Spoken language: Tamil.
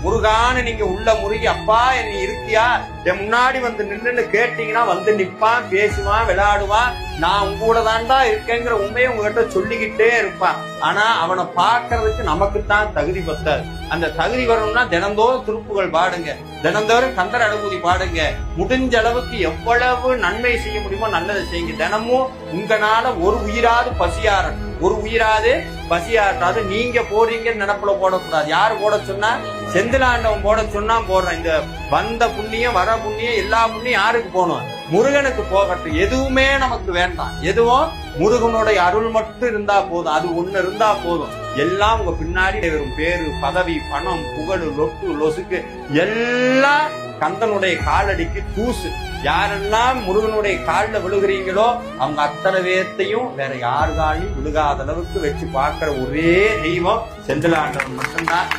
முருகான்னு நீங்க உள்ள முருகி அப்பா என்ன இருக்கியா என் முன்னாடி வந்து நின்னு கேட்டீங்கன்னா வந்து நிப்பான், பேசுவான், விளையாடுவான். நான் உங்க கூட தான்டா இருக்கேங்கிற உண்மையை உங்ககிட்ட சொல்லிக்கிட்டே இருப்பான். ஆனா அவனை பார்க்கறதுக்கு நமக்குத்தான் தகுதி பத்தாது. அந்த தகுதி வரணும்னா தினந்தோறும் திருப்புகள் பாடுங்க, தினந்தோறும் கந்தர் அனுபூதி பாடுங்க. முடிஞ்ச அளவுக்கு எவ்வளவு நன்மை செய்ய முடியுமோ நல்லதை செய்யுங்க. தினமும் உங்களால ஒரு உயிராது பசியாரணும், ஒரு உயிராது பசியாட்டாது. நீங்க போறீங்கன்னு நினைப்புல போடக்கூடாது. யாரு போட சொன்னா? செந்திலாண்டவன் போட சொன்னா போடுறேன். இந்த வந்த புண்ணியம் வர புண்ணியம் எல்லா புண்ணியம் யாருக்கு போகணும்? முருகனுக்கு போகட்டும். எதுவுமே நமக்கு வேண்டாம். எதுவும் முருகனுடைய அருள் மட்டும் இருந்தா போதும். அது ஒண்ணு இருந்தா போதும். எல்லாம் உங்க பின்னாடி வரும். பேரு, பதவி, பணம், புகழ், லொட்டு லொசுக்கு எல்லாம் கந்தனுடைய காலடிக்கு தூசு. யாரெல்லாம் முருகனுடைய காலில் விழுகிறீங்களோ அவங்க அத்தனை பேர்த்தையும் வேற யாரு காலையும் விழுகாத அளவுக்கு வச்சு பார்க்கிற ஒரே தெய்வம் செந்திலாண்டவன் மட்டும்தான்.